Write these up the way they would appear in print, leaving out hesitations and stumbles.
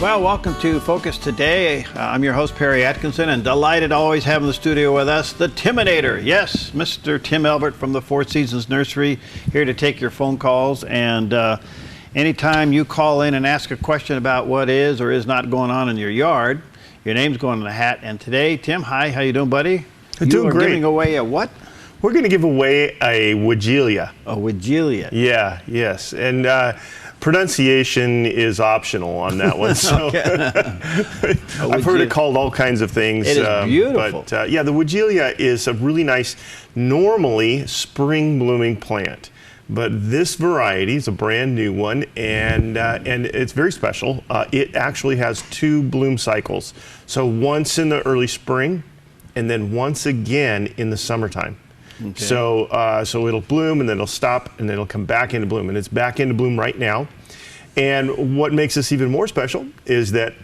Well, welcome to Focus Today. I'm your host, Perry Atkinson, and delighted to always have in the studio with us the Timinator. Yes, Mr. Tim Elbert from the Four Seasons Nursery, here to take your phone calls. And anytime you call in and ask a question about what is or is not going on in your yard, your name's going in the hat. And today, Tim, hi, how you doing, buddy? Doing great. Giving away a what? We're going to give away a Woodgelia. A Woodgelia. Yeah, yes. And pronunciation is optional on that one. So I've heard it called all kinds of things. It is beautiful. But yeah, the Woodgelia is a really nice, normally spring blooming plant. But this variety is a brand new one, and it's very special. It actually has 2 bloom cycles. So once in the early spring, and then once again in the summertime. Okay. So it'll bloom, and then it'll stop, and then it'll come back into bloom, and it's back into bloom right now. And what makes this even more special is that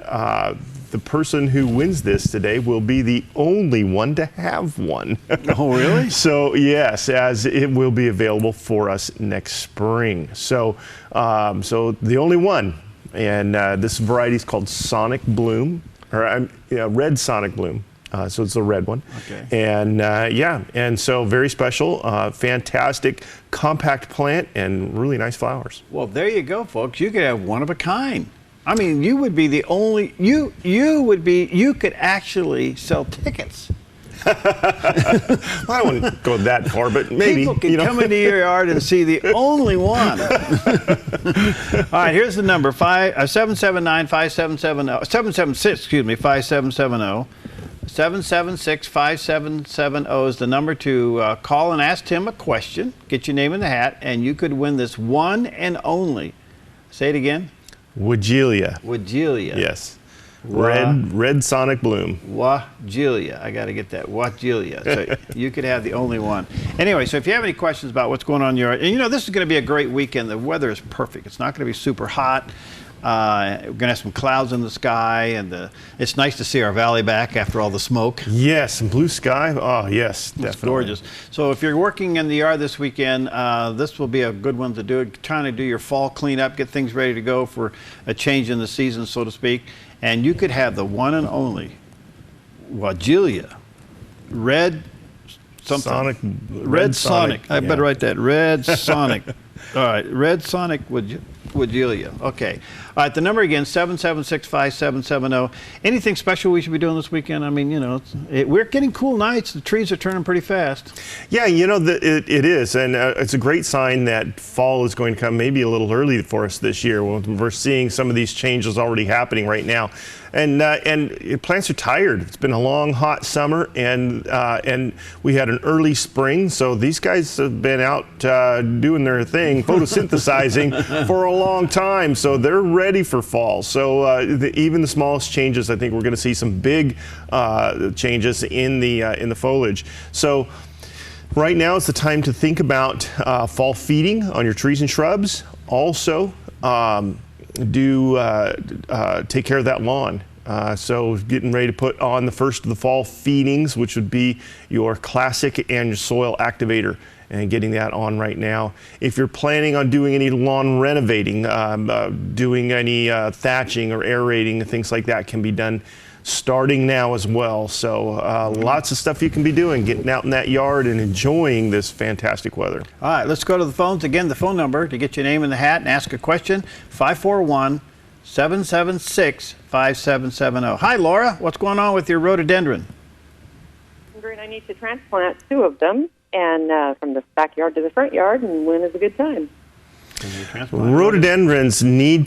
the person who wins this today will be the only one to have one. Oh, really? So yes, as it will be available for us next spring. So the only one, and this variety is called Sonic Bloom, or Red Sonic Bloom. So it's a red one. Okay. And yeah, and so very special, fantastic, compact plant, and really nice flowers. Well, there you go, folks. You could have one of a kind. I mean, you would be the only, you could actually sell tickets. I wouldn't go that far, but maybe. People can come into your yard and see the only one. All right, here's the number, 779-5770, 5770. 776-5770 is the number to call and ask Tim a question. Get your name in the hat, and you could win this one and only. Say it again. Woodgelia. Woodgelia. Yes. Red Sonic Bloom. Woodgelia. I got to get that. Woodgelia. So you could have the only one. Anyway, so if you have any questions about what's going on in your yard, and you know this is going to be a great weekend. The weather is perfect. It's not going to be super hot. We're going to have some clouds in the sky, and it's nice to see our valley back after all the smoke. Yes, and blue sky. Oh, yes, definitely. It's gorgeous. So if you're working in the yard this weekend, this will be a good one to do. Trying to do your fall cleanup, get things ready to go for a change in the season, so to speak. And you could have the one and only Woodgelia, Red something. Red Sonic. I better write that. Red Sonic. All right, Red Sonic Woodgelia. Okay. All right, the number again, 776-5770. Anything special we should be doing this weekend? I mean, you know, we're getting cool nights. The trees are turning pretty fast. Yeah, you know, it is. And it's a great sign that fall is going to come maybe a little early for us this year. We're seeing some of these changes already happening right now. And plants are tired. It's been a long, hot summer, and we had an early spring. So these guys have been out doing their thing, photosynthesizing for a long time. So they're ready for fall. So even the smallest changes, I think we're going to see some big changes in the foliage. So right now is the time to think about fall feeding on your trees and shrubs. Also, take care of that lawn. So getting ready to put on the first of the fall feedings, which would be your classic and your soil activator, and getting that on right now. If you're planning on doing any lawn renovating, doing any thatching or aerating, things like that can be done starting now as well. So lots of stuff you can be doing, getting out in that yard and enjoying this fantastic weather. All right, let's go to the phones. Again, the phone number to get your name in the hat and ask a question, 541-776-5770. Hi, Laura. What's going on with your rhododendron? I need to transplant 2 of them, and from the backyard to the front yard, and when is a good time? Rhododendrons you need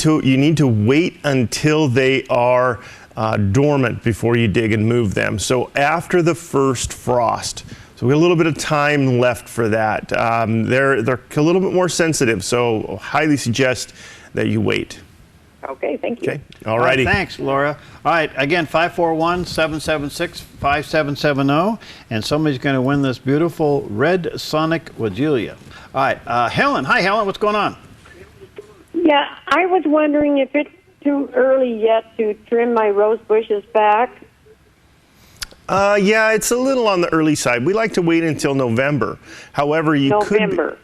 to wait until they are dormant before you dig and move them. So after the first frost. So we have a little bit of time left for that. They're a little bit more sensitive, so highly suggest that you wait. Okay, thank you. Okay, all righty. Thanks, Laura. All right, again, 541-776-5770, and somebody's going to win this beautiful Red Sonic Woodgelia. All right, Helen. Hi, Helen. What's going on? Yeah, I was wondering if it's too early yet to trim my rose bushes back. Yeah, it's a little on the early side. We like to wait until November. However, you November.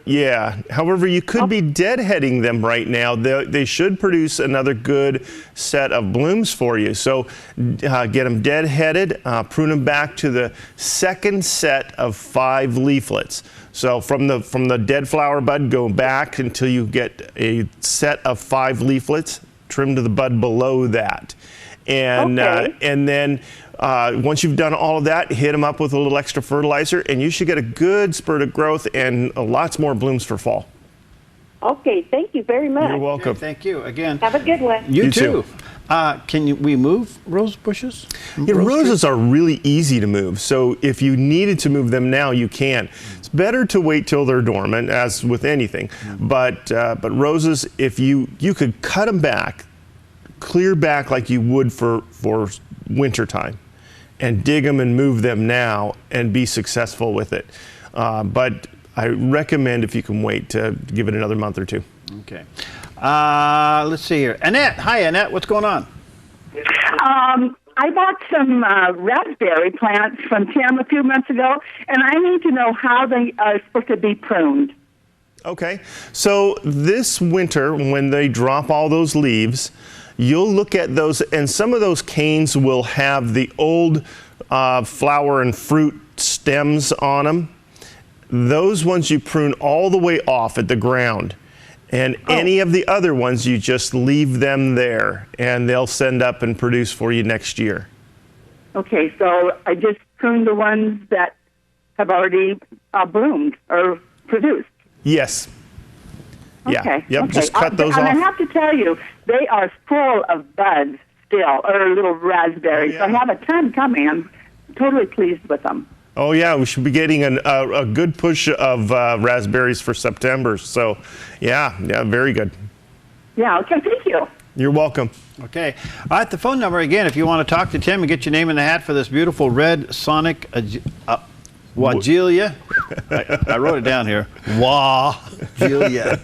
However, you could be deadheading them right now. They should produce another good set of blooms for you. So get them deadheaded, prune them back to the second set of 5 leaflets. So from the dead flower bud, go back until you get a set of 5 leaflets. Trim to the bud below that, and then. Once you've done all of that, hit them up with a little extra fertilizer, and you should get a good spurt of growth and lots more blooms for fall. Okay, thank you very much. You're welcome. Okay, thank you again. Have a good one. You too. Can we move rose bushes? Yeah, roses are really easy to move, so if you needed to move them now, you can. It's better to wait till they're dormant, as with anything. But roses, if you could cut them back, clear back like you would for winter time, and dig them and move them now and be successful with it. But I recommend, if you can wait, to give it another month or 2. Okay. Let's see here. Annette. Hi, Annette. What's going on? I bought some raspberry plants from Tim a few months ago, and I need to know how they are supposed to be pruned. Okay. So this winter, when they drop all those leaves, you'll look at those, and some of those canes will have the old flower and fruit stems on them. Those ones you prune all the way off at the ground. And any of the other ones, you just leave them there, and they'll send up and produce for you next year. Okay, so I just pruned the ones that have already bloomed or produced. Yes. Yeah. Okay. Yep. Okay. Just cut those off. And I have to tell you, they are full of buds still, or little raspberries. Oh, yeah. So I have a ton coming. I'm totally pleased with them. Oh yeah, we should be getting a good push of raspberries for September. So, yeah, very good. Yeah. Okay. Thank you. You're welcome. Okay. All right, the phone number again, if you want to talk to Tim and get your name in the hat for this beautiful red Sonic Wagelia. I wrote it down here. Wagelia.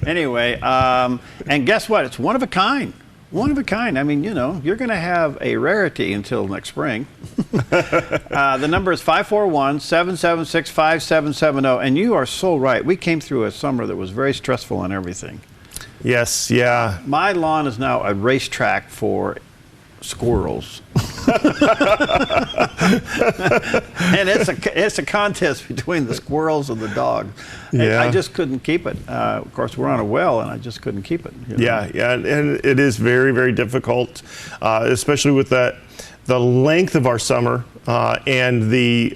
Anyway, and guess what? It's one of a kind. One of a kind. I mean, you know, you're going to have a rarity until next spring. The number is 541-776-5770. And you are so right. We came through a summer that was very stressful and everything. Yes, yeah. My lawn is now a racetrack for squirrels. And it's a contest between the squirrels and the dogs. Yeah. I just couldn't keep it. Of course, we're on a well, and I just couldn't keep it. You know? Yeah, and it is very, very difficult, especially with the length of our summer and the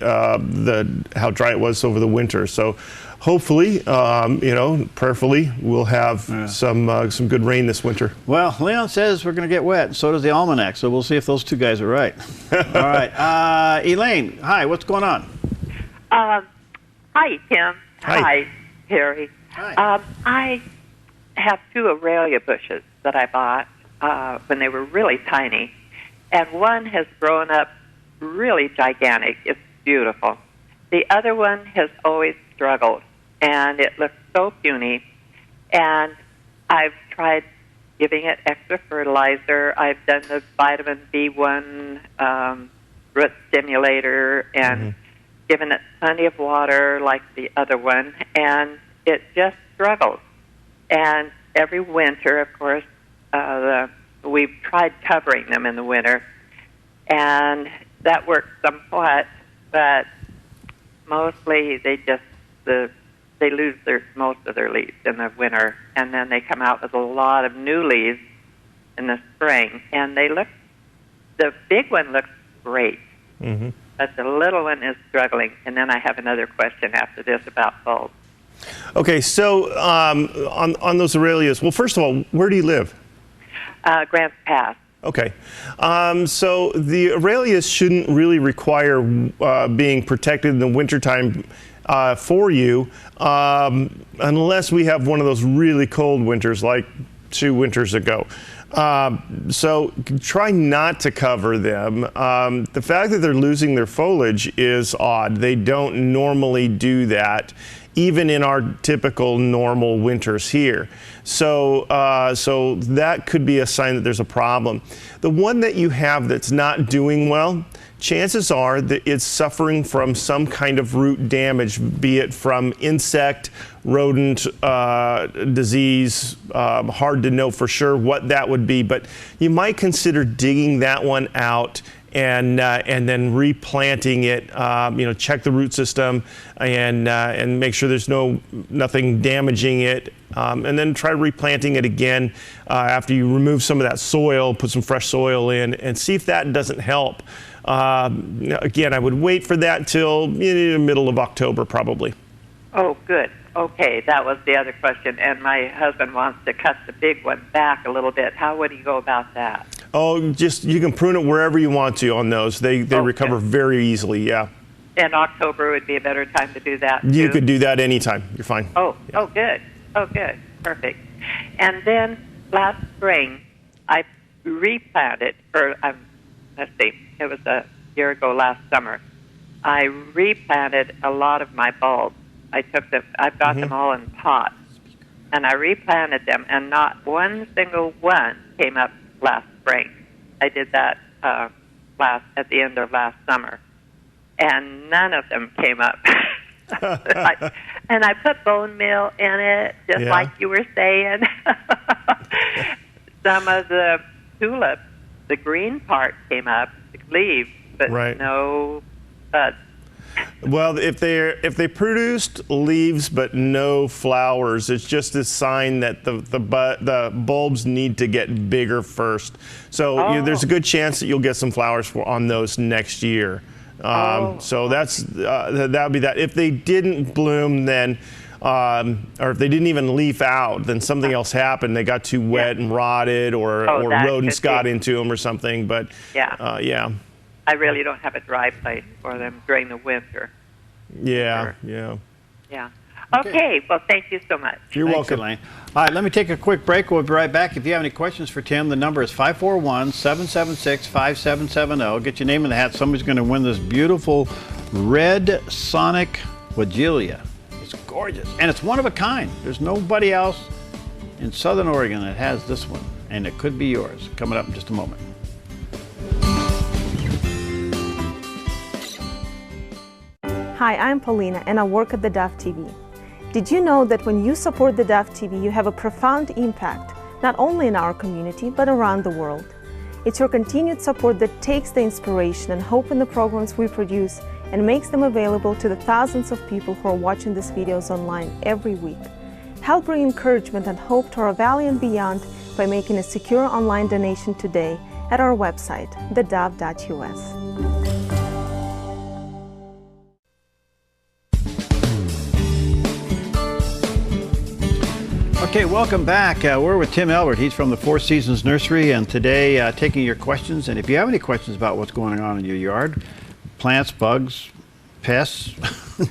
how dry it was over the winter. So hopefully, prayerfully, we'll have some good rain this winter. Well, Leon says we're going to get wet, and so does the almanac, so we'll see if those two guys are right. All right. Elaine, hi, what's going on? Hi, Tim. Hi. Harry. Hi. I have 2 Aurelia bushes that I bought when they were really tiny, and one has grown up really gigantic. It's beautiful. The other one has always struggled, and it looks so puny. And I've tried giving it extra fertilizer. I've done the vitamin B1 root stimulator and given it plenty of water like the other one, and it just struggles. And every winter, of course, we've tried covering them in the winter, and that works somewhat, but mostly they lose most of their leaves in the winter, and then they come out with a lot of new leaves in the spring, and the big one looks great, but the little one is struggling. And then I have another question after this about bulbs. Okay, so on those Aurelias, well, first of all, where do you live? Grants Pass. Okay, so the Aurelias shouldn't really require being protected in the wintertime for you unless we have one of those really cold winters like 2 winters ago. So try not to cover them. The fact that they're losing their foliage is odd. They don't normally do that, even in our typical normal winters here. So that could be a sign that there's a problem. The one that you have that's not doing well, chances are that it's suffering from some kind of root damage, be it from insect, rodent, disease. Hard to know for sure what that would be, but you might consider digging that one out and then replanting it. Check the root system and make sure there's nothing damaging it, and then try replanting it again after you remove some of that soil. Put some fresh soil in and see if that doesn't help. Again, I would wait for that till the middle of October probably. Oh, good. Okay, that was the other question. And my husband wants to cut the big one back a little bit. How would he go about that? Oh, you can prune it wherever you want to on those. They recover very easily, yeah. And October would be a better time to do that, too? You could do that anytime. You're fine. Oh, yeah. Good. Oh, good. Perfect. And then last spring, I replanted, let's see, it was a year ago last summer. I replanted a lot of my bulbs. I've got them all in pots, and I replanted them, and not one single one came up last spring. I did that at the end of last summer, and none of them came up. And I put bone meal in it, just like you were saying. Some of the tulips, the green part came up, the leaves, but no buds. Well, if they produced leaves but no flowers, it's just a sign that the bulbs need to get bigger first. So there's a good chance that you'll get some flowers on those next year. So that'd be that. If they didn't bloom, then or if they didn't even leaf out, then something else happened. They got too wet and rotted, or rodents got into them or something. But I really don't have a dry place for them during the winter. Yeah. Okay, well, thank you so much. You're welcome, Elaine. All right, let me take a quick break. We'll be right back. If you have any questions for Tim, the number is 541-776-5770. Get your name in the hat. Somebody's going to win this beautiful red Sonic Weigela. It's gorgeous, and it's one of a kind. There's nobody else in Southern Oregon that has this one, and it could be yours. Coming up in just a moment. Hi, I'm Paulina, and I work at theDove TV. Did you know that when you support theDove TV, you have a profound impact, not only in our community, but around the world? It's your continued support that takes the inspiration and hope in the programs we produce and makes them available to the thousands of people who are watching these videos online every week. Help bring encouragement and hope to our valley and beyond by making a secure online donation today at our website, thedove.us. Okay, welcome back. We're with Tim Elbert. He's from the Four Seasons Nursery, and today taking your questions. And if you have any questions about what's going on in your yard, plants, bugs, pests,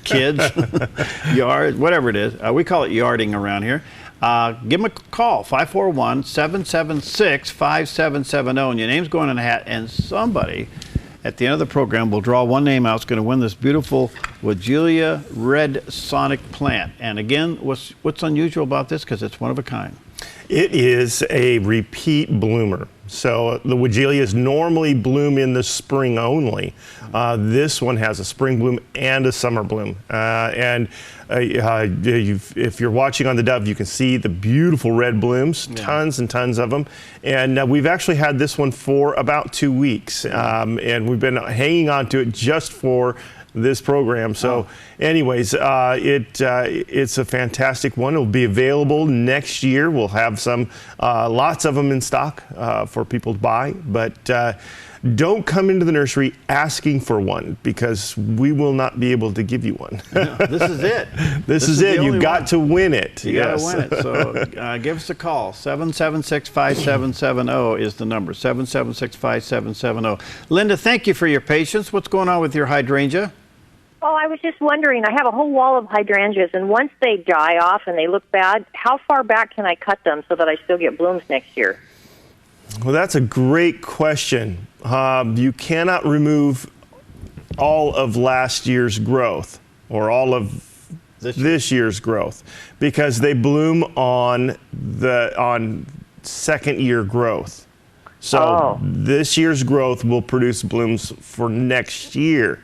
kids, yard, whatever it is, we call it yarding around here. Give them a call, 541-776-5770, and your name's going in a hat, and somebody at the end of the program will draw one name out. It's going to win this beautiful Weigela red Sonic plant. And again, what's unusual about this? Because it's one of a kind. It is a repeat bloomer. So the Weigelias normally bloom in the spring only. This one has a spring bloom and a summer bloom. If you're watching on theDove, you can see the beautiful red blooms, tons and tons of them. And we've actually had this one for about 2 weeks. And we've been hanging on to it just for this program. So anyways, it's a fantastic one. It'll be available next year. We'll have some, lots of them in stock for people to buy, but don't come into the nursery asking for one, because we will not be able to give you one. No, this is it. This is it. You've got to win it. You got to win it. So give us a call. 776-5770 is the number. 776-5770. Linda, thank you for your patience. What's going on with your hydrangea? Oh, I was just wondering, I have a whole wall of hydrangeas, and once they die off and they look bad, how far back can I cut them so that I still get blooms next year? Well, that's a great question. You cannot remove all of last year's growth or all of this year's growth, because they bloom on second year growth. So this year's growth will produce blooms for next year.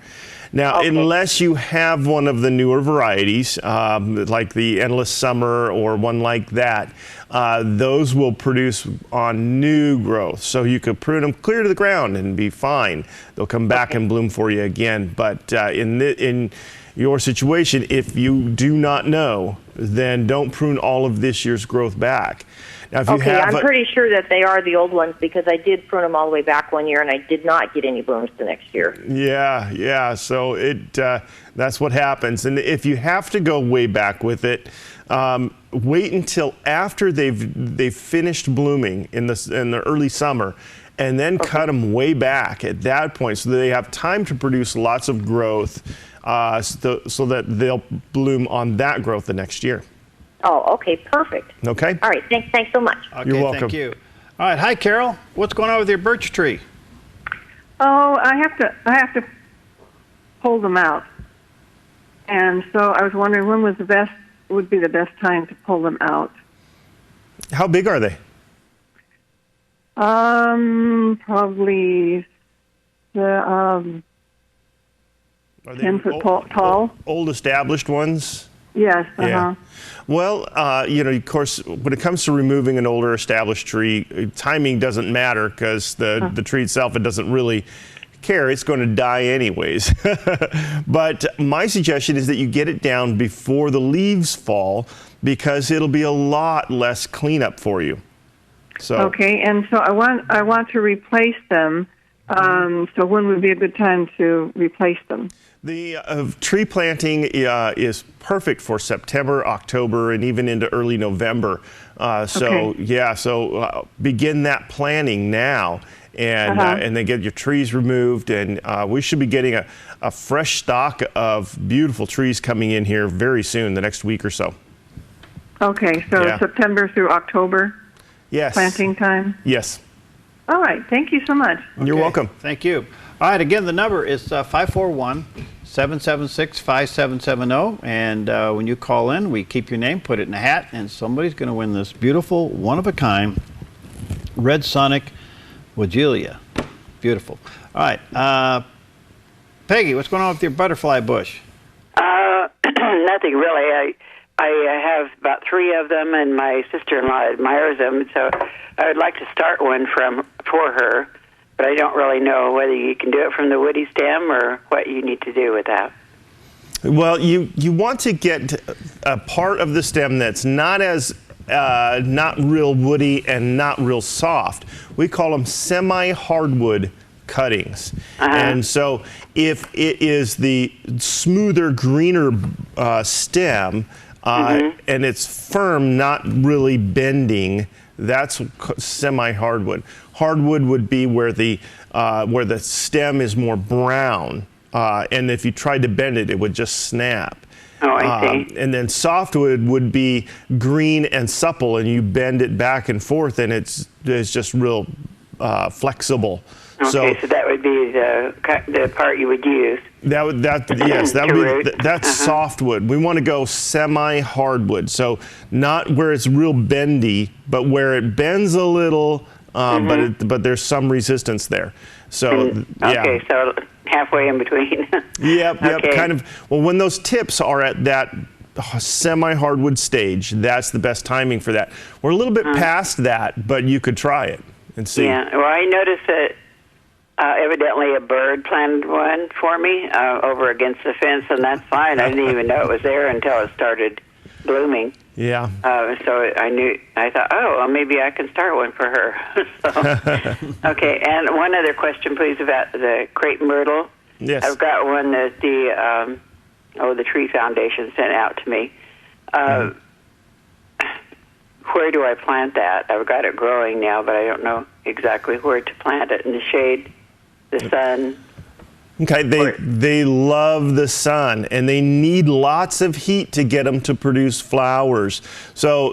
Now, unless you have one of the newer varieties, like the Endless Summer or one like that, those will produce on new growth. So you could prune them clear to the ground and be fine. They'll come back and bloom for you again. But in your situation, if you do not know, then don't prune all of this year's growth back. Now, if you have I'm pretty sure that they are the old ones because I did prune them all the way back one year and I did not get any blooms the next year. Yeah. So that's what happens. And if you have to go way back with it, wait until after they've finished blooming in the early summer, and then cut them way back at that point so that they have time to produce lots of growth, so that they'll bloom on that growth the next year. Oh, okay, perfect. Okay. All right, thanks so much. Okay, you're welcome. Thank you. All right, hi Carol. What's going on with your birch tree? Oh, I have to pull them out, and so I was wondering when would be the best time to pull them out. How big are they? Probably the 10-foot tall. Old established ones. Yes. Yeah. Well, of course, when it comes to removing an older established tree, timing doesn't matter because the tree itself, it doesn't really care. It's going to die anyways. But my suggestion is that you get it down before the leaves fall because it'll be a lot less cleanup for you. So. Okay, and so I want to replace them. So when would be a good time to replace them? The tree planting is perfect for September, October, and even into early November. So begin that planning now, and then get your trees removed. And we should be getting a fresh stock of beautiful trees coming in here very soon, the next week or so. Okay, so September through October. Yes. Planting time. Yes. All right. Thank you so much. You're welcome. Thank you. All right. Again, the number is 541-776-5770. And when you call in, we keep your name, put it in a hat, and somebody's going to win this beautiful, one-of-a-kind Red Sonic Wagelia. Beautiful. All right. Peggy, what's going on with your butterfly bush? Nothing really. I have about 3 of them, and my sister-in-law admires them, so I would like to start one for her, but I don't really know whether you can do it from the woody stem or what you need to do with that. Well, you want to get a part of the stem that's not real woody and not real soft. We call them semi-hardwood cuttings. And so if it is the smoother, greener stem, and it's firm, not really bending, that's semi-hardwood. Hardwood would be where the stem is more brown, and if you tried to bend it, it would just snap. Oh, I see. And then softwood would be green and supple, and you bend it back and forth, and it's just real flexible. Okay, so that would be the part you would use. That's softwood. We want to go semi-hardwood, so not where it's real bendy, but where it bends a little, but there's some resistance there. So okay, so halfway in between. Yep. Kind of. Well, when those tips are at that semi-hardwood stage, that's the best timing for that. We're a little bit past that, but you could try it and see. Yeah. Well, I noticed that. Evidently a bird planted one for me over against the fence, and that's fine. I didn't even know it was there until it started blooming. Yeah. So I thought, oh, well, maybe I can start one for her. Okay, and one other question, please, about the crepe myrtle. Yes. I've got one that the Tree Foundation sent out to me. Where do I plant that? I've got it growing now, but I don't know exactly where to plant it in the shade. The sun. Okay, they love the sun, and they need lots of heat to get them to produce flowers. So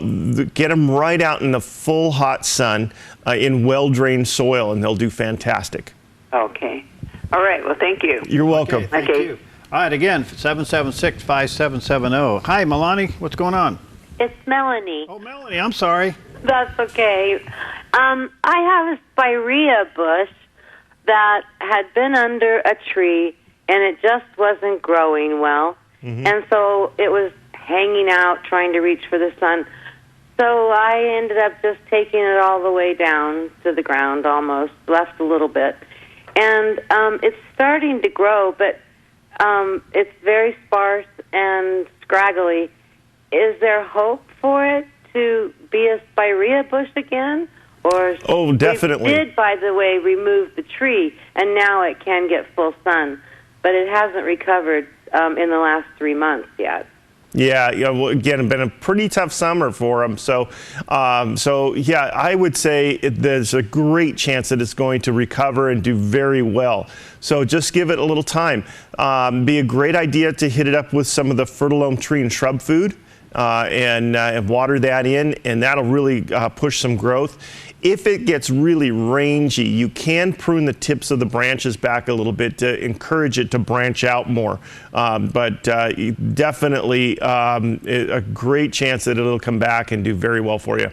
get them right out in the full hot sun in well-drained soil, and they'll do fantastic. Okay. All right. Well, thank you. You're welcome. Okay, thank you. All right, again, 776-5770. Hi, Melanie. What's going on? It's Melanie. Oh, Melanie, I'm sorry. That's okay. I have a spirea bush that had been under a tree, and it just wasn't growing well. And so it was hanging out, trying to reach for the sun. So I ended up just taking it all the way down to the ground almost, left a little bit. And it's starting to grow, but it's very sparse and scraggly. Is there hope for it to be a spirea bush again? Or Oh, definitely. We did, by the way, remove the tree, and now it can get full sun. But it hasn't recovered in the last 3 months yet. Yeah, well, again, it's been a pretty tough summer for them. So yeah, I would say there's a great chance that it's going to recover and do very well. So just give it a little time. Be a great idea to hit it up with some of the Fertilome tree and shrub food and water that in, and that'll really push some growth. If it gets really rangy, you can prune the tips of the branches back a little bit to encourage it to branch out more. But definitely a great chance that it'll come back and do very well for you.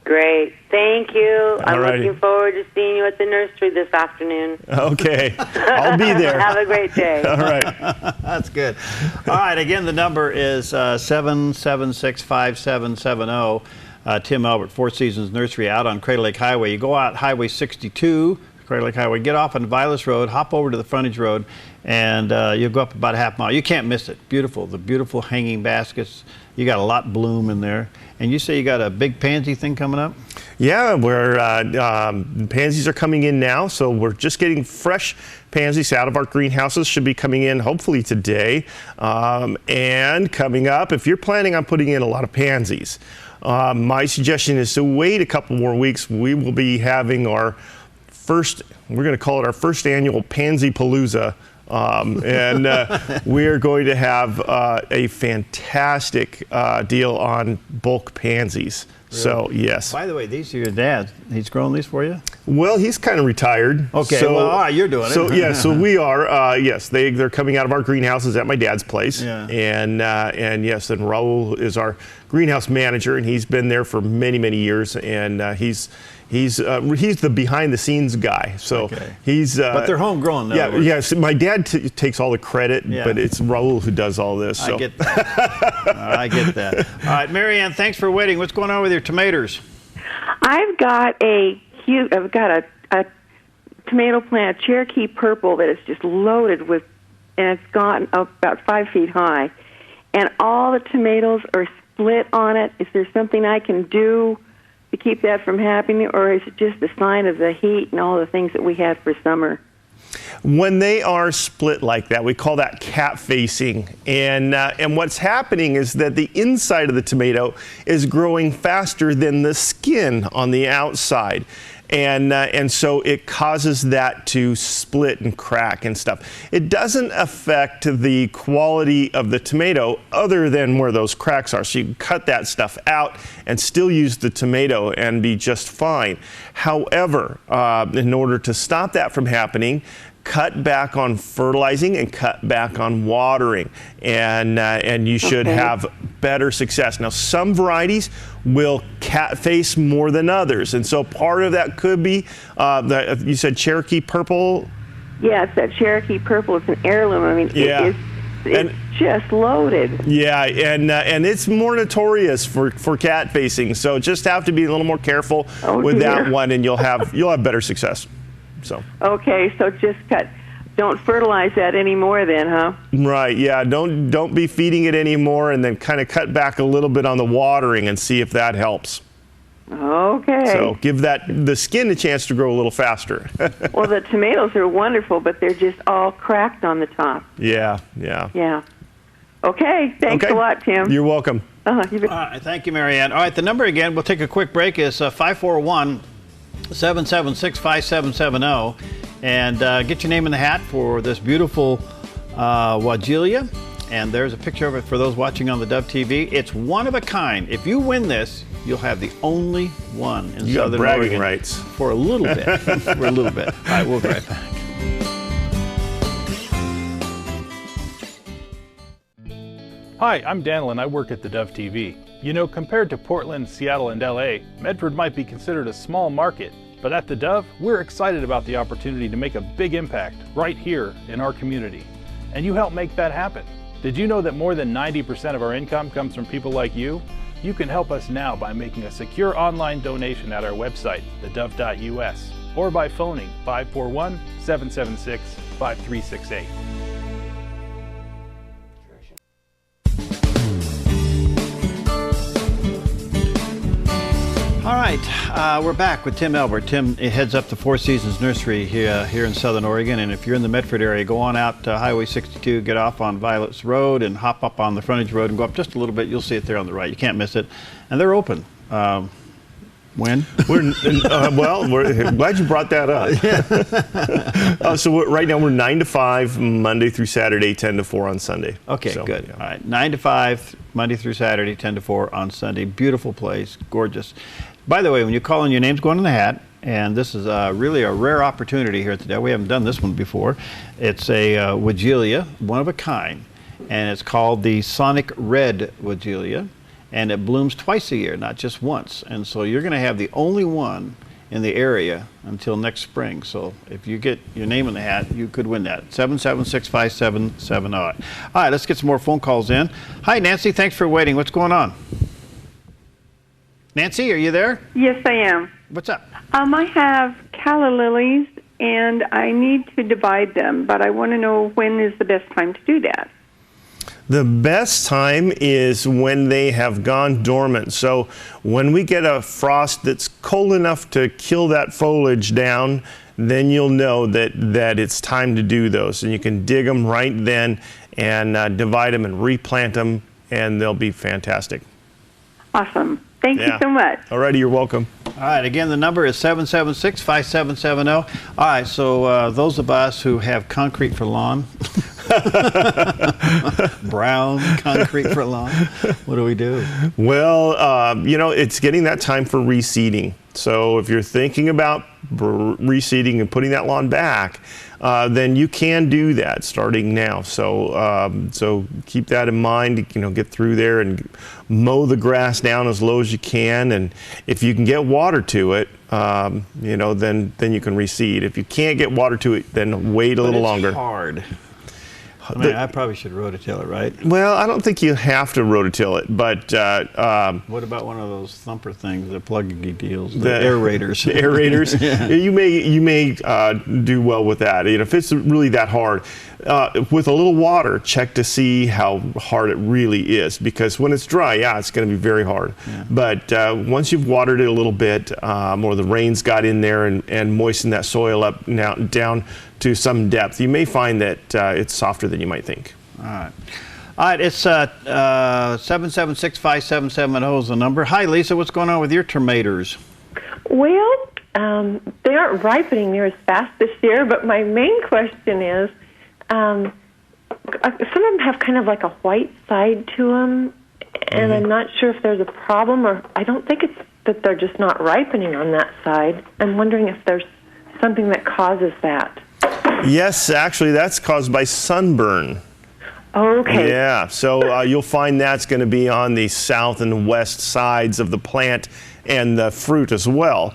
Great. Thank you. I'm Alrighty. looking forward to seeing you at the nursery this afternoon. Okay. I'll be there. Have a great day. All right. That's good. All right, again, the number is 776-5770. Tim Elbert, Four Seasons Nursery out on Crater Lake Highway. You go out Highway 62, Crater Lake Highway, get off on Vilas Road, hop over to the frontage road, and you'll go up about a half mile. You can't miss it. Beautiful. The beautiful hanging baskets. You got a lot bloom in there. And you say you got a big pansy thing coming up? Yeah, pansies are coming in now, so we're just getting fresh pansies out of our greenhouses. Should be coming in hopefully today. And coming up, if you're planning on putting in a lot of pansies, my suggestion is to wait a couple more weeks. We will be having our first, we're going to call it our first annual Pansy Palooza. And we're going to have a fantastic deal on bulk pansies. Really? So, yes. By the way, these are your dad's. He's growing these for you? Well, he's kind of retired. Okay, so, well, all right, you're doing it. So, yeah, so we are, yes, they're coming out of our greenhouses at my dad's place. Yeah. And yes, and Raul is our greenhouse manager, and he's been there for many, many years, and he's the behind-the-scenes guy. So okay. he's. But they're homegrown, though. Yeah, yeah. So my dad takes all the credit, but it's Raul who does all this. So. I get that. I get that. All right, Marianne, thanks for waiting. What's going on with your tomatoes? I've got a tomato plant, Cherokee Purple, that is just loaded with, and it's gone up about 5 feet high, and all the tomatoes are split on it. Is there something I can do to keep that from happening, or is it just a sign of the heat and all the things that we had for summer? When they are split like that, we call that cat facing. And what's happening is that the inside of the tomato is growing faster than the skin on the outside. And so it causes that to split and crack and stuff. It doesn't affect the quality of the tomato other than where those cracks are. So you can cut that stuff out and still use the tomato and be just fine. However, in order to stop that from happening, cut back on fertilizing and cut back on watering, and you should have better success. Now, some varieties will cat face more than others, and so part of that could be you said Cherokee Purple. Yeah, it's that Cherokee Purple. It's an heirloom. I mean, yeah. It's just loaded. Yeah, and it's more notorious for cat facing, so just have to be a little more careful with that one, and you'll have better success. So. Okay, so just don't fertilize that anymore then, huh? Right, yeah, don't be feeding it anymore, and then kind of cut back a little bit on the watering and see if that helps. Okay. So give the skin a chance to grow a little faster. Well, the tomatoes are wonderful, but they're just all cracked on the top. Yeah. Yeah. Okay, thanks a lot, Tim. You're welcome. Thank you, Marianne. All right, the number again, we'll take a quick break, is 541-776-5770, and get your name in the hat for this beautiful Wagelia. And there's a picture of it for those watching on the Dove TV. It's one of a kind. If you win this, you'll have the only one in you Southern got bragging Oregon rights. For a little bit. For a little bit. All right, we'll be right back. Hi, I'm Daniel and I work at the Dove TV. You know, compared to Portland, Seattle, and LA, Medford might be considered a small market, but at theDove, we're excited about the opportunity to make a big impact right here in our community. And you help make that happen. Did you know that more than 90% of our income comes from people like you? You can help us now by making a secure online donation at our website, thedove.us, or by phoning 541-776-5368. All right, we're back with Tim Elbert. Tim heads up the Four Seasons Nursery here in Southern Oregon, and if you're in the Medford area, go on out to Highway 62, get off on Violet's Road, and hop up on the frontage road and go up just a little bit. You'll see it there on the right. You can't miss it, and they're open. When? We're glad you brought that up. So right now we're 9 to 5 Monday through Saturday, 10 to 4 on Sunday. Okay, so, good. Yeah. All right, 9 to 5 Monday through Saturday, 10 to 4 on Sunday. Beautiful place, gorgeous. By the way, when you call in, your name's going in the hat, and this is really a rare opportunity here today. We haven't done this one before. It's a Weigela, one of a kind, and it's called the Sonic Red Weigela. And it blooms twice a year, not just once. And so you're going to have the only one in the area until next spring. So if you get your name in the hat, you could win that. 776-5770. All right, let's get some more phone calls in. Hi, Nancy. Thanks for waiting. What's going on? Nancy, are you there? Yes, I am. What's up? I have calla lilies, and I need to divide them, but I want to know when is the best time to do that. The best time is when they have gone dormant. So when we get a frost that's cold enough to kill that foliage down, then you'll know that it's time to do those. And you can dig them right then and divide them and replant them, and they'll be fantastic. Awesome. Thank you so much. All righty, you're welcome. All right, again, the number is 776-5770. All right, so those of us who have concrete for lawn, brown concrete for lawn, what do we do? Well, you know, it's getting that time for reseeding. So if you're thinking about reseeding and putting that lawn back, then you can do that starting now. So so keep that in mind. You know, get through there and mow the grass down as low as you can. And if you can get water to it, you know, then you can reseed. If you can't get water to it, then wait a little longer. It's hard. I mean, I probably should rototill it, right? Well, I don't think you have to rototill it, but what about one of those thumper things, the pluggy deals, the aerators? The aerators. Yeah. You may do well with that. You know, if it's really that hard, with a little water, check to see how hard it really is. Because when it's dry, yeah, it's going to be very hard. Yeah. But once you've watered it a little bit, or the rains got in there and moistened that soil up now down to some depth, you may find that it's softer than you might think. All right. All right, it's 776-5770 is the number. Hi, Lisa. What's going on with your tomatoes? Well, they aren't ripening near as fast this year, but my main question is, some of them have kind of like a white side to them, and I'm not sure if there's a problem, or I don't think it's that they're just not ripening on that side. I'm wondering if there's something that causes that. Yes, actually, that's caused by sunburn. Oh, okay. Yeah, so you'll find that's going to be on the south and west sides of the plant and the fruit as well.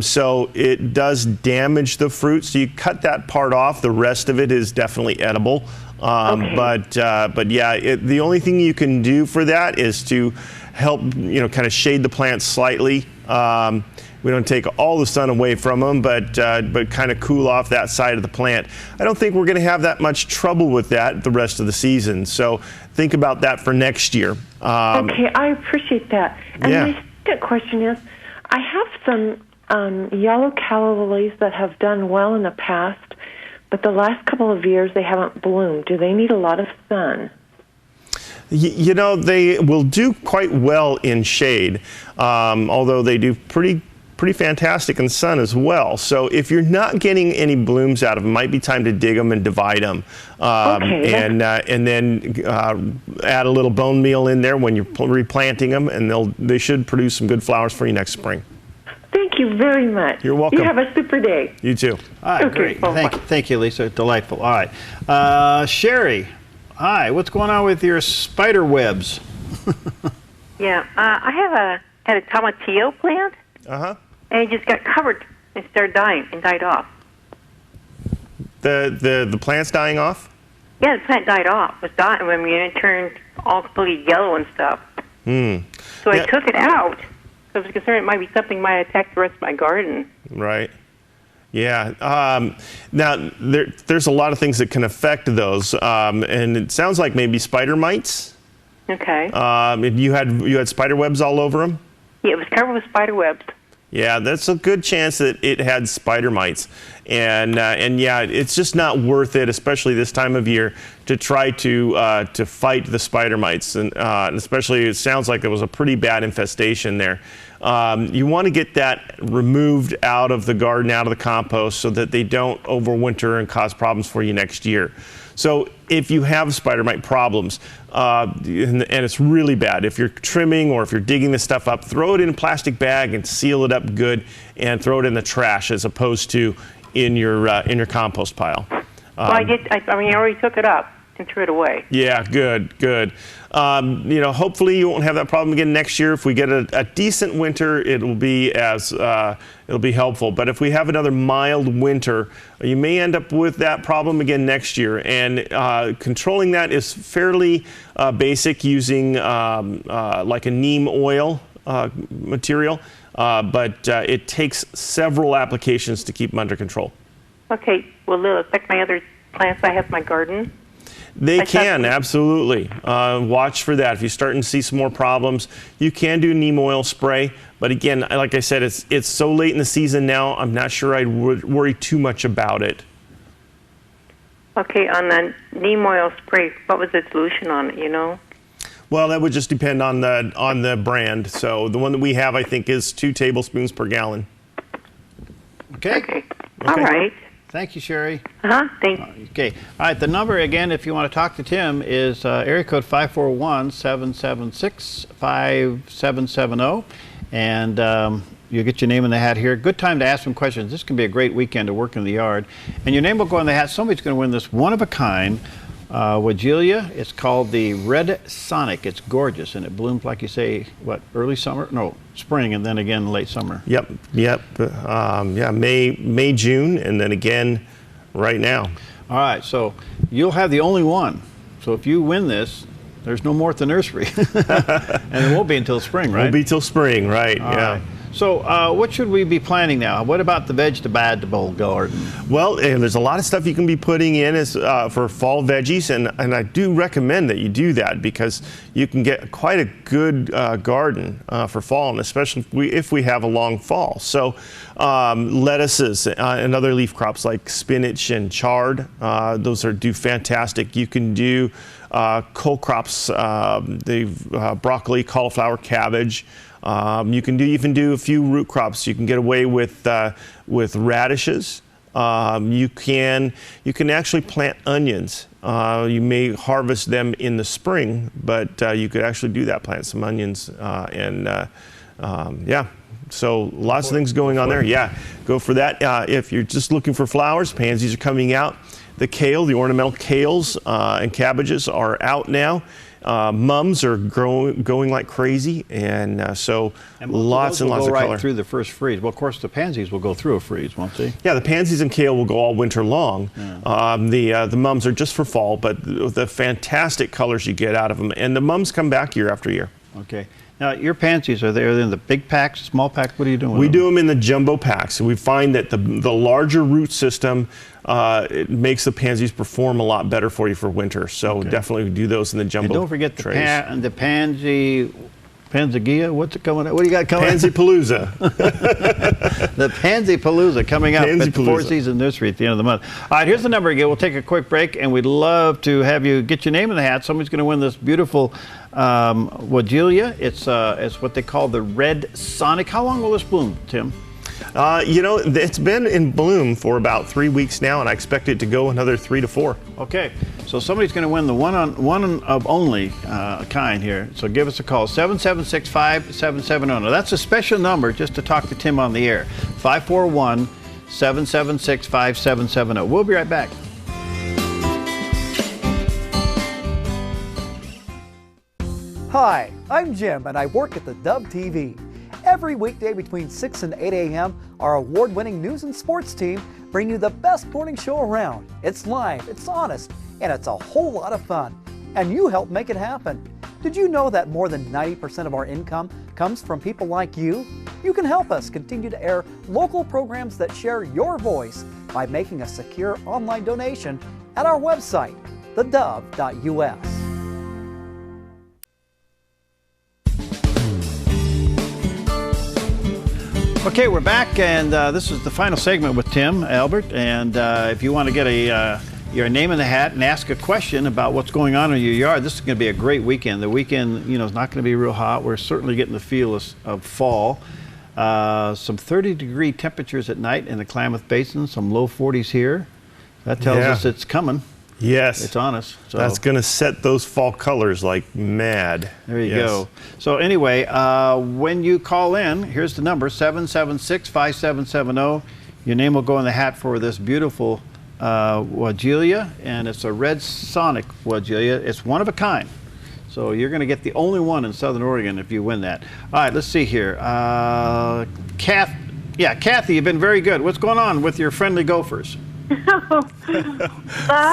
So it does damage the fruit. So you cut that part off. The rest of it is definitely edible. Okay. But yeah, the only thing you can do for that is to help, you know, kind of shade the plant slightly. We don't take all the sun away from them, but kind of cool off that side of the plant. I don't think we're going to have that much trouble with that the rest of the season. So think about that for next year. Okay, I appreciate that. And my second question is, I have some yellow calla lilies that have done well in the past, but the last couple of years they haven't bloomed. Do they need a lot of sun? You know, they will do quite well in shade, although they do pretty fantastic in the sun as well. So if you're not getting any blooms out of them, it might be time to dig them and divide them. And then add a little bone meal in there when you're replanting them, and they should produce some good flowers for you next spring. Thank you very much. You're welcome. You have a super day. You too. All right, great. Thank you, Lisa. Delightful. All right. Sherry, hi. What's going on with your spider webs? Yeah, I had a tomatillo plant, Uh-huh. and it just got covered and started dying and died off. The plant's dying off? Yeah, the plant died off. It was dying. I mean, it turned all completely yellow and stuff. So I took it out because I was concerned it might be something might attack the rest of my garden. Right. Yeah. Now, there's a lot of things that can affect those, and it sounds like maybe spider mites. Okay. You had spider webs all over them? Yeah, it was covered with spider webs. Yeah, that's a good chance that it had spider mites. And yeah, it's just not worth it, especially this time of year, to try to fight the spider mites. And especially, it sounds like there was a pretty bad infestation there. You want to get that removed out of the garden, out of the compost, so that they don't overwinter and cause problems for you next year. So if you have spider mite problems, and it's really bad, if you're trimming or if you're digging this stuff up, throw it in a plastic bag and seal it up good and throw it in the trash as opposed to in your compost pile. Well, I mean, I already took it up and threw it away. Yeah, good. Hopefully you won't have that problem again next year. If we get a decent winter, it'll be helpful. But if we have another mild winter, you may end up with that problem again next year. And controlling that is fairly basic, using like a neem oil material. But it takes several applications to keep them under control. Okay. Will it affect my other plants I have in my garden? They can, absolutely. Watch for that. If you're starting to see some more problems, you can do neem oil spray. But again, like I said, it's so late in the season now, I'm not sure I'd worry too much about it. Okay, on the neem oil spray, what was the solution on it, you know? Well, that would just depend on the brand. So the one that we have, I think, is 2 tablespoons per gallon. Okay. All right. Thank you, Sherry. Thanks. Okay. All right. The number again, if you want to talk to Tim, is area code 541-776-5770, and you'll get your name in the hat here. Good time to ask some questions. This can be a great weekend to work in the yard, and your name will go in the hat. Somebody's going to win this one-of-a-kind Wagelia. It's called the Red Sonic. It's gorgeous, and it blooms, like you say, what, early summer? No, spring, and then again late summer. Yep. Yeah, May, June, and then again right now. All right, so you'll have the only one. So if you win this, there's no more at the nursery. And it won't be until spring, right? It won't be till spring, right, All yeah. right. So what should we be planting now? What about the vegetable garden? Well, there's a lot of stuff you can be putting in for fall veggies, and I do recommend that you do that because you can get quite a good garden for fall, and especially if we have a long fall. So lettuces and other leaf crops like spinach and chard, those do fantastic. You can do cole crops, the broccoli, cauliflower, cabbage. You can even do a few root crops. You can get away with radishes. You can actually plant onions. You may harvest them in the spring, but you could actually do that, plant some onions, yeah. So lots of things going on there. Yeah, go for that. If you're just looking for flowers, pansies are coming out. The kale, the ornamental kales and cabbages are out now. Mums are going like crazy, and so lots and lots of color. Right through the first freeze. Well, of course, the pansies will go through a freeze, won't they? Yeah, the pansies and kale will go all winter long. Yeah. The mums are just for fall, but the fantastic colors you get out of them, and the mums come back year after year. Okay. Now, your pansies, are they in the big packs, small packs? What are you doing with them? We do them in the jumbo packs. We find that the larger root system it makes the pansies perform a lot better for you for winter. So definitely do those in the jumbo. And don't forget the trays. the pansy. Pansagia, what's it coming? What do you got coming? Pansy Palooza. The Pansy Palooza coming up at the Four Seasons Nursery at the end of the month. All right, here's the number again. We'll take a quick break, and we'd love to have you get your name in the hat. Somebody's going to win this beautiful Wagelia. It's what they call the Red Sonic. How long will this bloom, Tim? It's been in bloom for about 3 weeks now, and I expect it to go another 3 to 4. Okay, so somebody's going to win the one of only kind here. So give us a call, 776-5770. Now that's a special number just to talk to Tim on the air, 541-776-5770. We'll be right back. Hi, I'm Jim and I work at theDove TV. Every weekday between 6 and 8 a.m., our award-winning news and sports team bring you the best morning show around. It's live, it's honest, and it's a whole lot of fun. And you help make it happen. Did you know that more than 90% of our income comes from people like you? You can help us continue to air local programs that share your voice by making a secure online donation at our website, thedove.us. Okay, we're back, and this is the final segment with Tim Elbert. And if you want to get your name in the hat and ask a question about what's going on in your yard, this is going to be a great weekend. The weekend, you know, is not going to be real hot. We're certainly getting the feel of fall. Some 30-degree temperatures at night in the Klamath Basin, some low 40s here. That tells us it's coming. Yes. It's on us. So that's going to set those fall colors like mad. There you go. So anyway, when you call in, here's the number, 776-5770. Your name will go in the hat for this beautiful Wagelia, and it's a red Sonic Wagelia. It's one of a kind. So you're going to get the only one in Southern Oregon if you win that. All right, let's see here. Kathy, you've been very good. What's going on with your friendly gophers?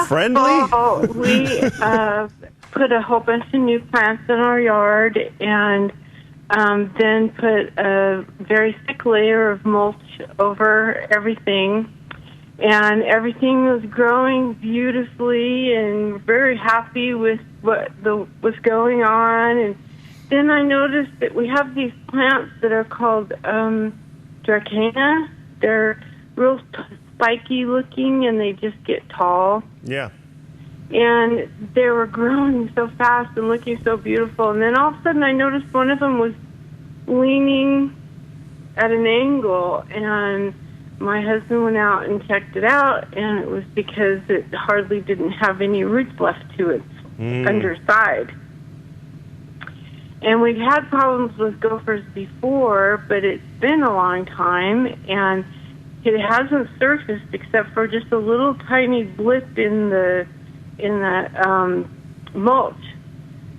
Friendly? We put a whole bunch of new plants in our yard, and then put a very thick layer of mulch over everything, and everything was growing beautifully, and very happy with what was going on. And then I noticed that we have these plants that are called Dracana. They're real spiky looking, and they just get tall. Yeah. And they were growing so fast and looking so beautiful. And then all of a sudden I noticed one of them was leaning at an angle, and my husband went out and checked it out, and it was because it hardly didn't have any roots left to its underside. And we've had problems with gophers before, but it's been a long time, and it hasn't surfaced except for just a little tiny blip in the mulch,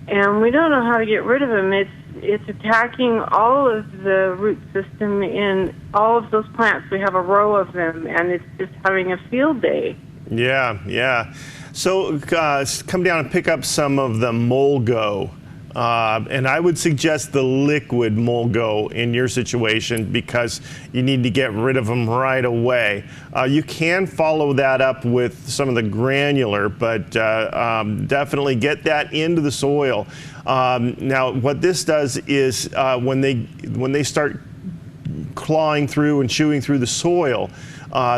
and we don't know how to get rid of them. It's attacking all of the root system in all of those plants. We have a row of them, and it's just having a field day. Yeah. So come down and pick up some of the Molgo. And I would suggest the liquid Molgo in your situation because you need to get rid of them right away. You can follow that up with some of the granular, but definitely get that into the soil. Now, what this does is when they start clawing through and chewing through the soil,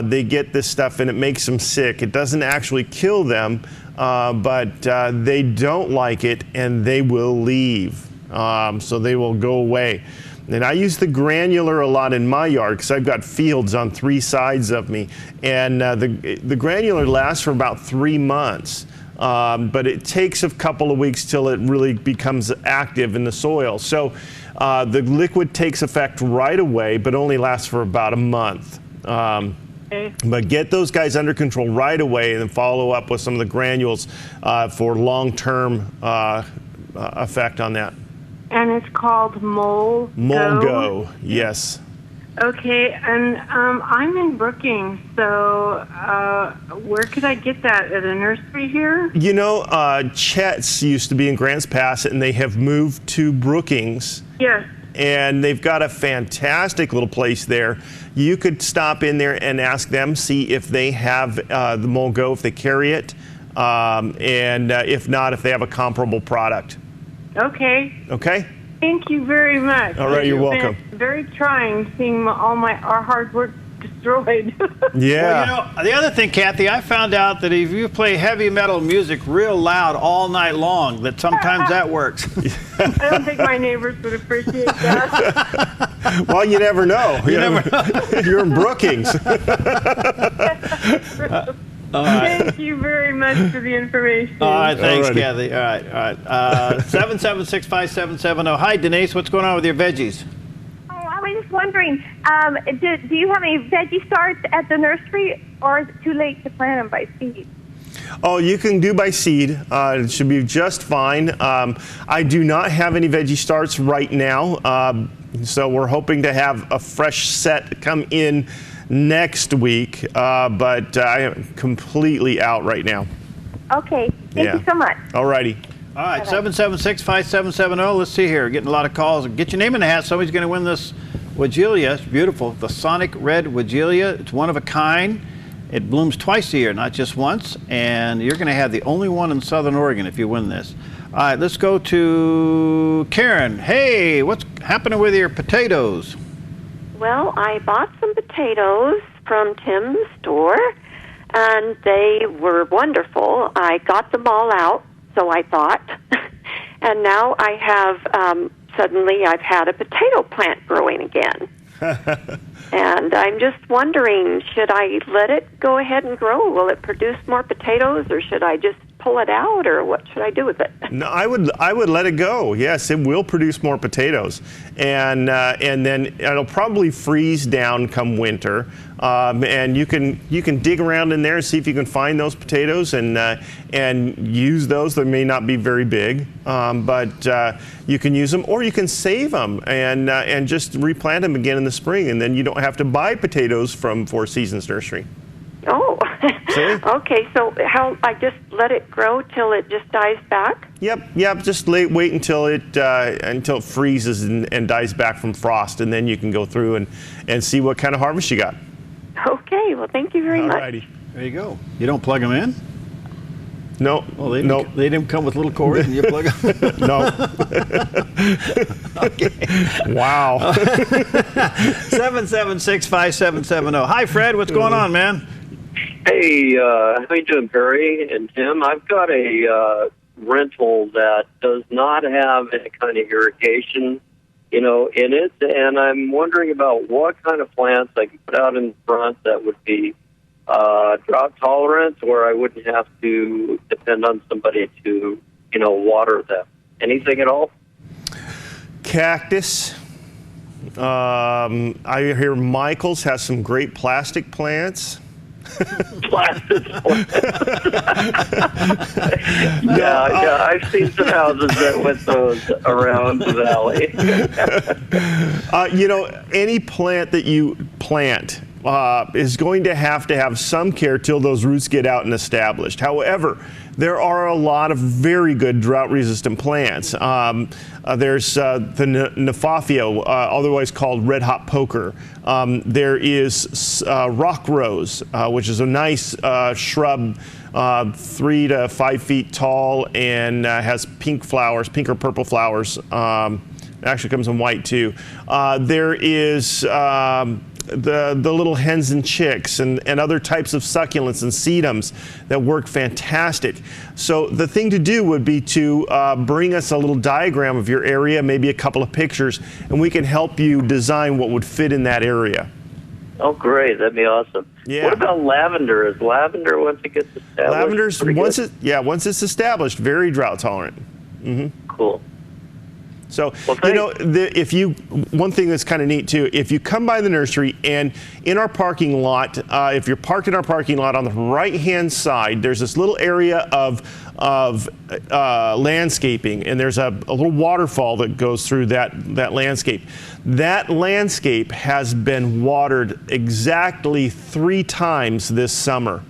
they get this stuff and it makes them sick. It doesn't actually kill them, but they don't like it and they will leave. So they will go away. And I use the granular a lot in my yard because I've got fields on 3 sides of me. And the granular lasts for about 3 months. But it takes a couple of weeks till it really becomes active in the soil. So the liquid takes effect right away, but only lasts for about a month. But get those guys under control right away and then follow up with some of the granules for long-term effect on that. And it's called Molgo, yes. Okay, and I'm in Brookings, so where could I get that? At a nursery here? You know, Chet's used to be in Grants Pass, and they have moved to Brookings. Yes. And they've got a fantastic little place there. You could stop in there and ask them, see if they have the Molgo, if they carry it, and if not, if they have a comparable product. Okay. Okay? Thank you very much. All right, you're welcome. It's very trying seeing our hard work destroyed. Yeah. Well, you know, the other thing, Kathy, I found out that if you play heavy metal music real loud all night long, that sometimes that works. I don't think my neighbors would appreciate that. Well, you never know. You never know. You're in Brookings. Thank you very much for the information. All right, thanks, Kathy. All right. 776-5770. Hi, Denise. What's going on with your veggies? Oh, I was just wondering, do you have any veggie starts at the nursery, or is it too late to plant them by seed? Oh, you can do by seed. It should be just fine. I do not have any veggie starts right now, so we're hoping to have a fresh set come in next week, but I am completely out right now. Okay. Thank you so much. All righty. All right, 776-5770. Let's see here. Getting a lot of calls. Get your name in the hat. Somebody's going to win this Weigela. It's beautiful. The Sonic Red Weigela. It's one of a kind. It blooms twice a year, not just once. And you're going to have the only one in Southern Oregon if you win this. All right, let's go to Karen. Hey, what's happening with your potatoes? Well, I bought some potatoes from Tim's store, and they were wonderful. I got them all out, so I thought. And now I have, suddenly I've had a potato plant growing again. And I'm just wondering, should I let it go ahead and grow? Will it produce more potatoes, or should I just pull it out, or what should I do with it? No, I would let it go. Yes, it will produce more potatoes, and then it'll probably freeze down come winter. And you can dig around in there and see if you can find those potatoes and use those. They may not be very big, but you can use them, or you can save them and just replant them again in the spring, and then you don't have to buy potatoes from Four Seasons Nursery. Oh, okay. So how I just let it grow till it just dies back? Yep. Just wait until it freezes and dies back from frost, and then you can go through and see what kind of harvest you got. Okay. Well, thank you very much. Alrighty. There you go. You don't plug them in? No. Well, they didn't come with little cords, and you plug them. No. Okay. Wow. 776-5770. Hi, Fred. What's going on, man? Hey, how you doing, Perry and Tim? I've got a rental that does not have any kind of irrigation, in it, and I'm wondering about what kind of plants I can put out in front that would be drought tolerant, where I wouldn't have to depend on somebody to, water them. Anything at all? Cactus. I hear Michael's has some great plastic plants. Plastic plants. Yeah, I've seen some houses with those around the valley. Any plant that you plant is going to have some care till those roots get out and established. However, there are a lot of very good drought-resistant plants. There's the Nefafio, otherwise called red hot poker. There is rock rose, which is a nice shrub, 3 to 5 feet tall, and has pink flowers, pink or purple flowers. It actually comes in white too. There is the little hens and chicks and other types of succulents and sedums that work fantastic. So the thing to do would be to bring us a little diagram of your area, maybe a couple of pictures, and we can help you design what would fit in that area. Oh, great. That'd be awesome. Yeah. What about lavender? Is lavender, once it gets established? Lavender's, once it's established, very drought tolerant. Mm-hmm. Cool. So, one thing that's kind of neat too, if you come by the nursery and in our parking lot, if you're parked in our parking lot on the right-hand side, there's this little area of landscaping, and there's a little waterfall that goes through that landscape. That landscape has been watered exactly 3 times this summer.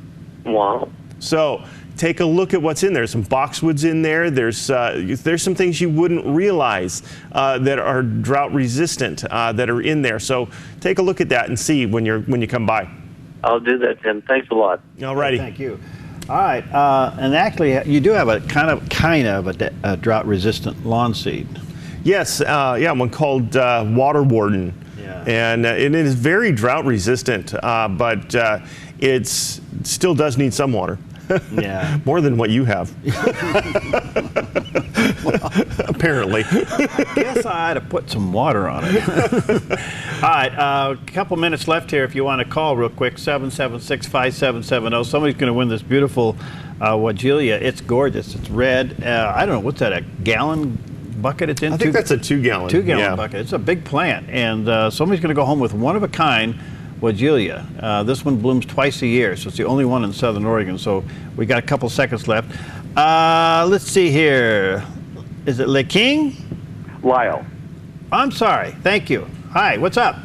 Wow. So, take a look at what's in there. Some boxwoods in there. There's some things you wouldn't realize that are drought resistant that are in there. So take a look at that and see when you come by. I'll do that, Tim. Thanks a lot. All righty. Thank you. All right, and actually, you do have a kind of a drought resistant lawn seed. Yes, one called Water Warden. Yeah. And it is very drought resistant, but it still does need some water. Yeah. More than what you have. Apparently. I guess I had to put some water on it. All right, a couple minutes left here if you want to call real quick, 776-5770. Somebody's going to win this beautiful Weigela. It's gorgeous. It's red. I don't know, what's that, a gallon bucket it's in? I think that's a 2-gallon. 2-gallon bucket. It's a big plant. And somebody's going to go home with one of a kind Wagelia. This one blooms twice a year, so it's the only one in Southern Oregon. So we got a couple seconds left. Let's see here. Is it Le King? Lyle. I'm sorry. Thank you. Hi, what's up?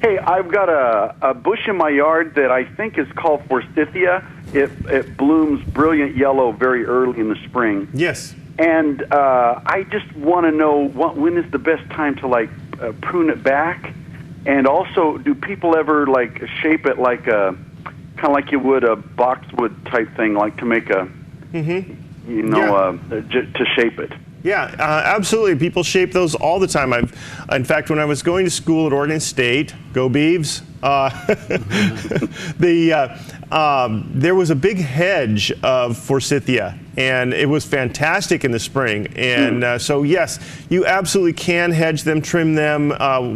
Hey, I've got a bush in my yard that I think is called Forsythia. It blooms brilliant yellow very early in the spring. Yes. And I just want to know when is the best time to like prune it back, and also do people ever like shape it like a kind of like you would a boxwood type thing, like to make a to shape it. Yeah, absolutely. People shape those all the time. In fact, when I was going to school at Oregon State, go Beavs, there was a big hedge of Forsythia, and it was fantastic in the spring. And so, yes, you absolutely can hedge them, trim them,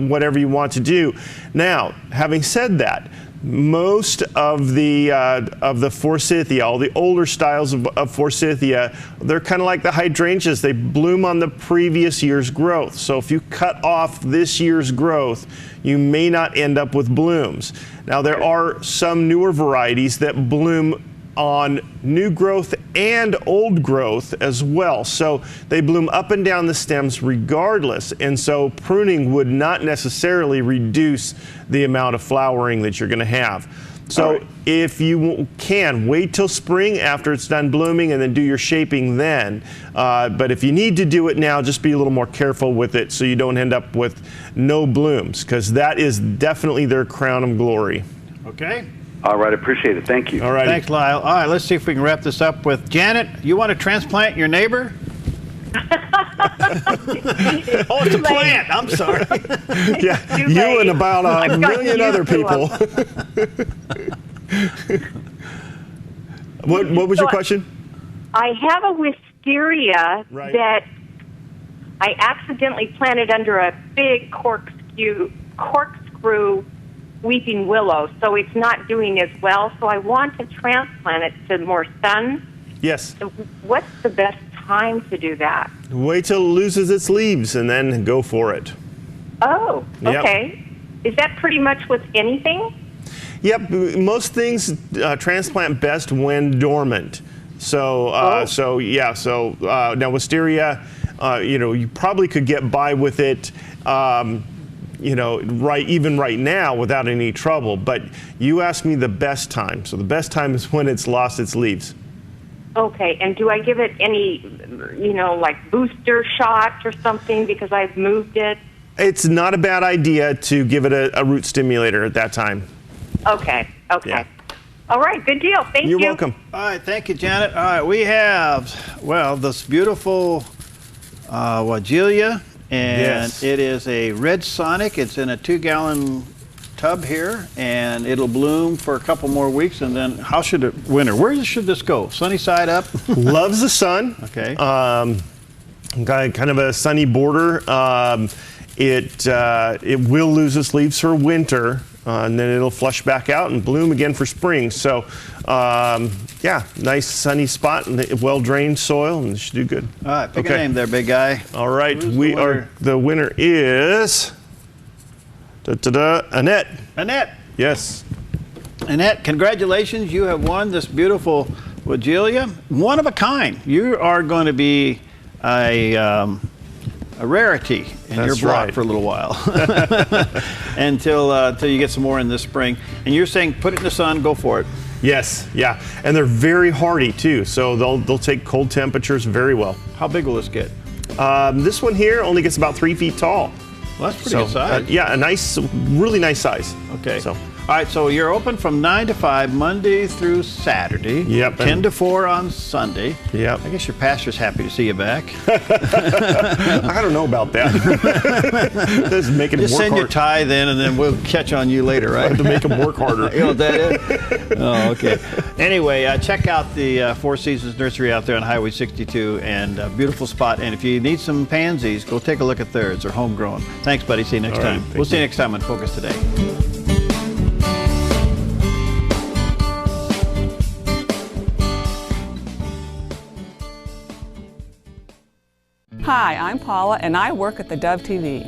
whatever you want to do. Now, having said that, most of the Forsythia, all the older styles of Forsythia, they're kind of like the hydrangeas. They bloom on the previous year's growth. So if you cut off this year's growth, you may not end up with blooms. Now there are some newer varieties that bloom on new growth and old growth as well. So they bloom up and down the stems regardless. And so pruning would not necessarily reduce the amount of flowering that you're going to have. So if you can, wait till spring after it's done blooming and then do your shaping then. But if you need to do it now, just be a little more careful with it so you don't end up with no blooms, because that is definitely their crown of glory. Okay. All right, appreciate it. Thank you. All right. Thanks, Lyle. All right, let's see if we can wrap this up with Janet. You want to transplant your neighbor? Oh, it's a plant. I'm sorry. Yeah, you and about a million other people. What was your question? I have a wisteria that I accidentally planted under a big corkscrew weeping willow, so it's not doing as well. So I want to transplant it to more sun. Yes. What's the best time to do that? Wait till it loses its leaves and then go for it. Oh, Yep. okay. Is that pretty much with anything? Yep, most things transplant best when dormant. So, now wisteria, you probably could get by with it, even right now without any trouble. But you asked me the best time. So the best time is when it's lost its leaves. Okay, and do I give it any, like booster shots or something because I've moved it? It's not a bad idea to give it a root stimulator at that time. Okay. Yeah. All right, good deal. Thank you. You're welcome. All right, thank you, Janet. All right, we have, this beautiful Wagelia, and it is a red Sonic. It's in a 2-gallon tub here, and it'll bloom for a couple more weeks, and then how should it winter? Where should this go? Sunny side up? Loves the sun. Okay. Kind of a sunny border. It will lose its leaves for winter, and then it'll flush back out and bloom again for spring. So, nice sunny spot and well-drained soil, and it should do good. All right, pick a name there, big guy. All right, the winner is Annette. Annette. Yes. Annette, congratulations. You have won this beautiful Wagelia. One of a kind. You are going to be a rarity in your block for a little while until you get some more in this spring. And you're saying put it in the sun, go for it. Yes, yeah, and they're very hardy too, so they'll take cold temperatures very well. How big will this get? This one here only gets about 3 feet tall. Well, that's pretty good size. A really nice size. Okay. All right, so you're open from 9 to 5, Monday through Saturday. Yep. 10 to 4 on Sunday. Yep. I guess your pastor's happy to see you back. I don't know about that. Just make him Just work send hard. your tithe in, and then we'll catch on you later, right? I have to make him work harder. You know what that is? Oh, okay. Anyway, check out the Four Seasons Nursery out there on Highway 62, and a beautiful spot. And if you need some pansies, go take a look at theirs. They're homegrown. Thanks, buddy. See you next time. We'll see you next time on Focus Today. Hi, I'm Paula, and I work at theDove TV.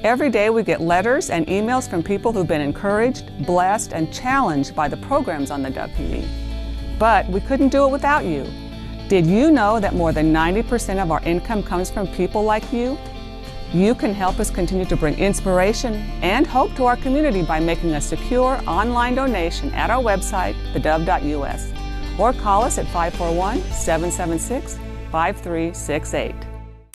Every day we get letters and emails from people who've been encouraged, blessed, and challenged by the programs on the Dove TV. But we couldn't do it without you. Did you know that more than 90% of our income comes from people like you? You can help us continue to bring inspiration and hope to our community by making a secure online donation at our website, thedove.us, or call us at 541-776-5368.